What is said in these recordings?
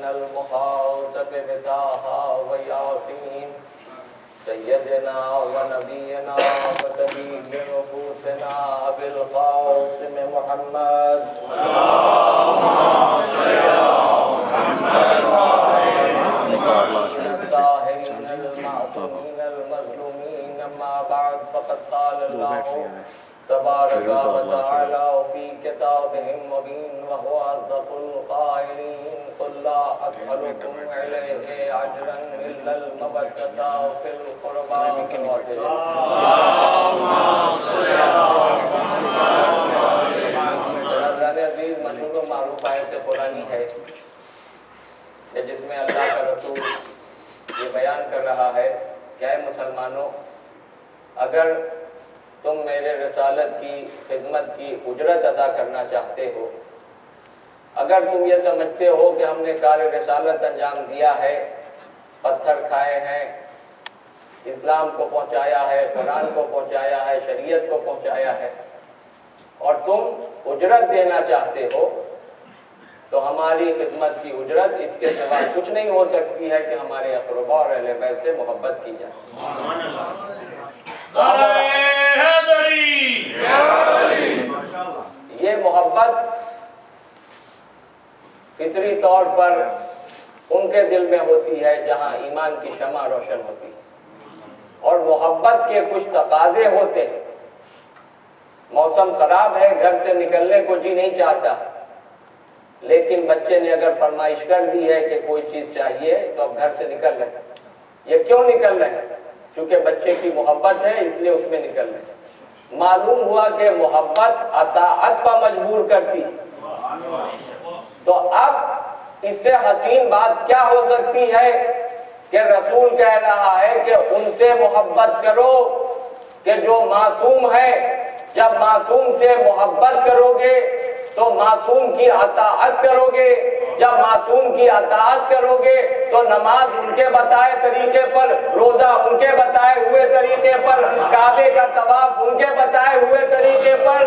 المخاطب بطه وياسين سيدنا ونبينا وطبيب نفوسنا أبي القاسم محمد الطاهرين المعصومين المظلومين. أما بعد فقد قال الله تبارك وتعالى في كتابه المبين وهو أصدق القائلين قل لا أسألكم عليه أجرا إلا المودة في القربى عزیز مشہور و معروف آیت قرآنی ہے کہ جس میں اللہ کا رسول یہ بیان کر رہا ہے کہ اے مسلمانوں، اگر تم میرے رسالت کی خدمت کی اجرت ادا کرنا چاہتے ہو، اگر تم یہ سمجھتے ہو کہ ہم نے کار رسالت انجام دیا ہے، پتھر کھائے ہیں، اسلام کو پہنچایا ہے، قرآن کو پہنچایا ہے، شریعت کو پہنچایا ہے، اور تم اجرت دینا چاہتے ہو، تو ہماری خدمت کی اجرت اس کے سوا کچھ نہیں ہو سکتی ہے کہ ہمارے اقربا اور اہل بیت سے محبت کی جائے۔ یہ محبت فطری طور پر ان کے دل میں ہوتی ہے جہاں ایمان کی شمع روشن ہوتی ہے، اور محبت کے کچھ تقاضے ہوتے ہیں۔ موسم خراب ہے، گھر سے نکلنے کو جی نہیں چاہتا، لیکن بچے نے اگر فرمائش کر دی ہے کہ کوئی چیز چاہیے تو اب گھر سے نکل رہے ہیں۔ یہ کیوں نکل رہے ہیں؟ چونکہ بچے کی محبت ہے اس لیے اس میں نکل رہے ہیں۔ معلوم ہوا کہ محبت اطاعت پر مجبور کرتی ہے، تو اب اس سے حسین بات کیا ہو سکتی ہے کہ رسول کہہ رہا ہے کہ ان سے محبت کرو کہ جو معصوم ہے۔ جب معصوم سے محبت کرو گے تو معصوم کی اطاعت کرو گے، جب معصوم کی اطاعت کرو گے تو نماز ان کے بتائے طریقے پر، روزہ ان کے بتائے ہوئے طریقے پر، کعبے کا طواف ان کے بتائے ہوئے طریقے پر،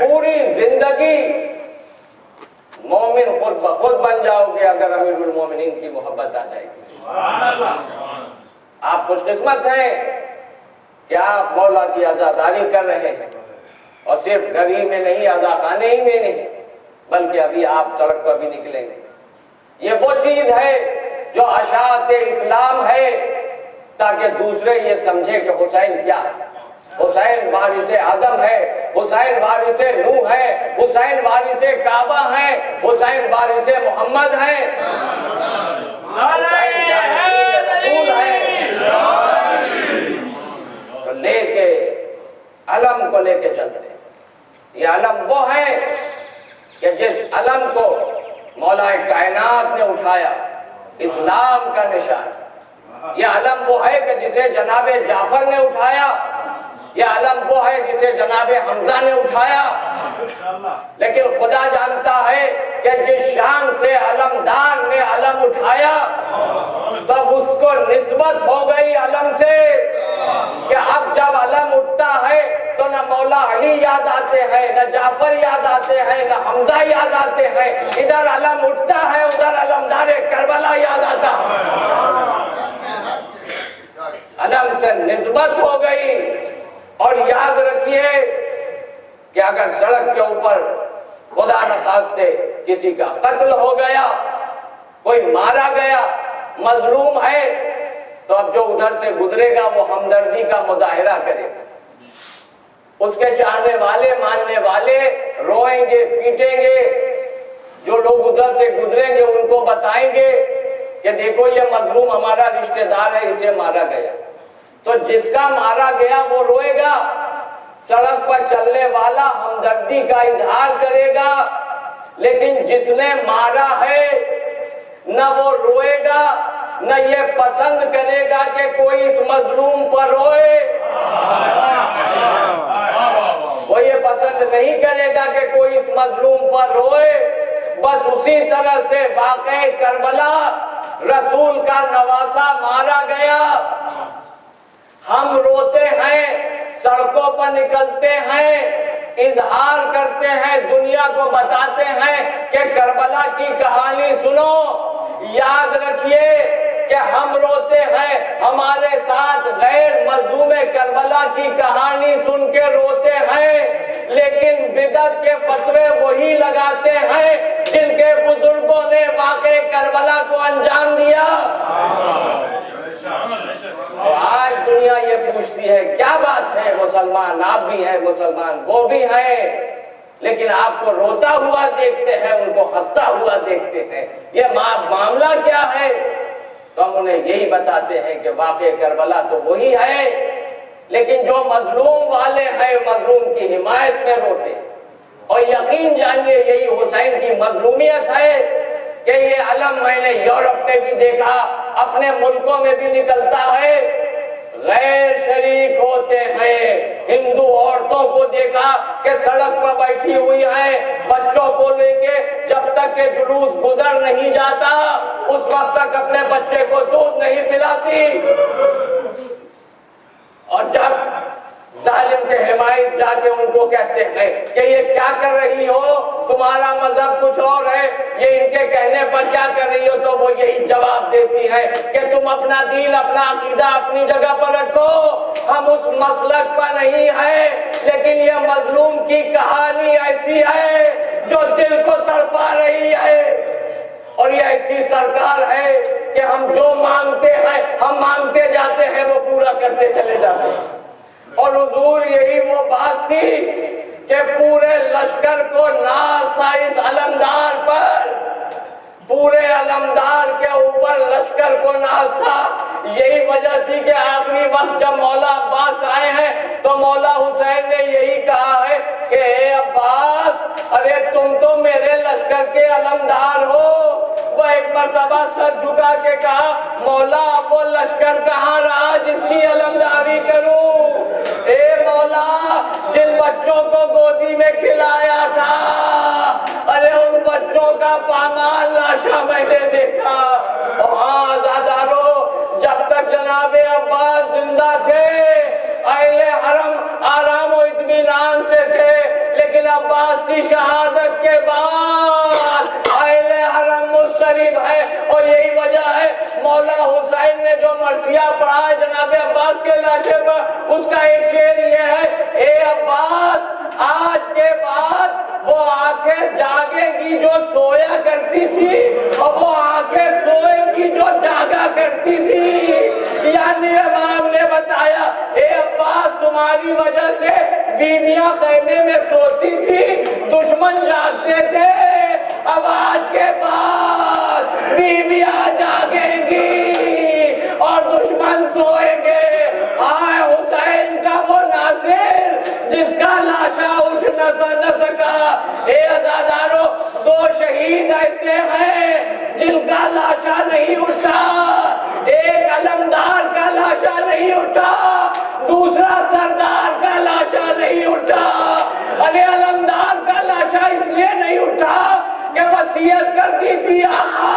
پوری زندگی مومن خود بخود بن جاؤ گے اگر امیر المومنین کی محبت آ جائے گی۔ آپ خوش قسمت ہیں کہ آپ مولا کی عزاداری کر رہے ہیں، اور صرف گھر ہی میں نہیں، عزا خانے ہی میں نہیں، بلکہ ابھی آپ سڑک پر بھی نکلیں گے۔ یہ وہ چیز ہے جو اشاعت اسلام ہے، تاکہ دوسرے یہ سمجھے کہ حسین کیا ہے۔ حسین وارث آدم ہے، حسین وارث نوح ہے، حسین وارث کعبہ ہے، حسین وارث محمد ہے، حسین رسول ہے۔ تو لے کے علم کو لے کے چلتے ہیں۔ یہ علم وہ ہے کہ جس علم کو مولا کائنات نے اٹھایا، اسلام کا نشان۔ یہ علم وہ ہے کہ جسے جناب جعفر نے اٹھایا، یہ علم وہ ہے جسے جناب حمزہ نے اٹھایا۔ لیکن خدا جانتا ہے کہ جس شان سے علمدار نے علم اٹھایا، تب اس کو نسبت ہو گئی علم سے، کہ اب جب علم اٹھتا ہے تو نہ مولا علی یاد آتے ہیں، نہ جعفر یاد آتے ہیں، نہ حمزہ یاد آتے ہیں۔ ادھر علم اٹھتا ہے، ادھر علمدار کربلا یاد آتا ہے۔ علم سے نسبت ہو گئی۔ اور یاد رکھیے کہ اگر سڑک کے اوپر خدا نخواستہ کسی کا قتل ہو گیا، کوئی مارا گیا، مظلوم ہے، تو اب جو ادھر سے گزرے گا وہ ہمدردی کا مظاہرہ کرے گا۔ اس کے چاہنے والے، ماننے والے روئیں گے، پیٹیں گے۔ جو لوگ ادھر سے گزریں گے ان کو بتائیں گے کہ دیکھو یہ مظلوم ہمارا رشتہ دار ہے، اسے مارا گیا۔ تو جس کا مارا گیا وہ روئے گا، سڑک پر چلنے والا ہمدردی کا اظہار کرے گا، لیکن جس نے مارا ہے نہ وہ روئے گا، نہ یہ پسند کرے گا کہ کوئی اس مظلوم پر روئے۔ وہ یہ پسند نہیں کرے گا کہ کوئی اس مظلوم پر روئے۔ بس اسی طرح سے واقع کربلا، رسول کا نواسا مارا گیا، ہم روتے ہیں، سڑکوں پر نکلتے ہیں، اظہار کرتے ہیں، دنیا کو بتاتے ہیں کہ کربلا کی کہانی سنو، یاد رکھیے کہ ہم روتے ہیں، ہمارے ساتھ غیر مظلوم کربلا کی کہانی سن کے روتے ہیں، لیکن بدعت کے فتوے وہی لگاتے ہیں جن کے بزرگوں نے واقعہ کربلا کو انجام دیا۔ اور آج دنیا یہ پوچھتی ہے کیا بات ہے مسلمان، آپ بھی ہیں مسلمان، وہ بھی ہیں، لیکن آپ کو روتا ہوا دیکھتے ہیں، ان کو ہنستا ہوا دیکھتے ہیں، یہ معاملہ کیا ہے؟ تو ہم انہیں یہی بتاتے ہیں کہ واقعہ کربلا تو وہی ہے، لیکن جو مظلوم والے ہیں مظلوم کی حمایت میں روتے ہیں۔ اور یقین جانیے یہی حسین کی مظلومیت ہے کہ یہ علم میں نے یورپ میں بھی دیکھا، اپنے ملکوں میں بھی نکلتا ہے، غیر شریک ہوتے ہیں۔ ہندو عورتوں کو دیکھا کہ سڑک پر بیٹھی ہوئی ہیں بچوں کو لے کے، جب تک کہ جلوس گزر نہیں جاتا اس وقت تک اپنے بچے کو دودھ نہیں پلاتی، اور جب ظالم کے حمایت جا کے ان کو کہتے ہیں کہ یہ کیا کر رہی ہو، تمہارا مذہب کچھ اور ہے، یہ ان کے کہنے پر کیا کر رہی ہو، تو وہ یہی جواب دیتی ہے کہ تم اپنا دین اپنا عقیدہ اپنی جگہ پر رکھو، ہم اس مسلک پر نہیں ہے، لیکن یہ مظلوم کی کہانی ایسی ہے جو دل کو تڑپا رہی ہے، اور یہ ایسی سرکار ہے کہ ہم جو مانگتے ہیں ہم مانگتے جاتے ہیں، وہ پورا کرتے چلے جاتے ہیں۔ اور حضور یہی وہ بات تھی کہ پورے لشکر کو ناز تھا اس علمدار پر، پورے علمدار کے اوپر لشکر کو ناز تھا۔ یہی وجہ تھی کہ آخری وقت جب مولا عباس آئے ہیں تو مولا حسین نے یہی کہا ہے کہ اے عباس، ارے تم تو میرے لشکر کے علمدار ہو۔ وہ ایک مرتبہ سر جھکا کے کہا مولا اب وہ لشکر کہاں رہا جس کی علمداری کروں؟ اے مولا جن بچوں کو گودی میں کھلایا تھا، ارے ان بچوں کا پامال لاشا میں نے دیکھا۔ اور ہاں آزادارو، جب تک جناب عباس زندہ تھے اہل حرم آرام و اطمینان سے تھے، لیکن عباس کی شہادت کے بعد اہل حرم مضطرب ہے، اور یہی وجہ ہے مولا حسین نے جو مرثیہ پڑھا ہے جناب عباس کے لاشے پر، اس کا ایک شعر یہ ہے، اے عباس آج کے بعد وہ آنکھیں جاگیں گی جو سویا کرتی تھی، اور وہ آنکھیں سوئیں گی جو جاگا کرتی تھی۔ یعنی امام نے بتایا اے عباس تمہاری وجہ سے بیویاں خیمے میں سوتی تھی، دشمن جاگتے تھے، اب آج کے بعد بیویاں جاگیں گی اور دشمن سوئیں گے۔ آئے حسین کا وہ ناصر جس کا لاشا اٹھ نہ سکا۔ اے عزادارو، دو شہید ایسے ہیں جن کا لاشا نہیں اٹھا، ایک علمدار کا لاشا نہیں اٹھا، دوسرا سردار کا لاشا نہیں اٹھا۔ ارے علمدار کا لاشا اس لیے نہیں اٹھا کہ وصیت کرتی تھی آقا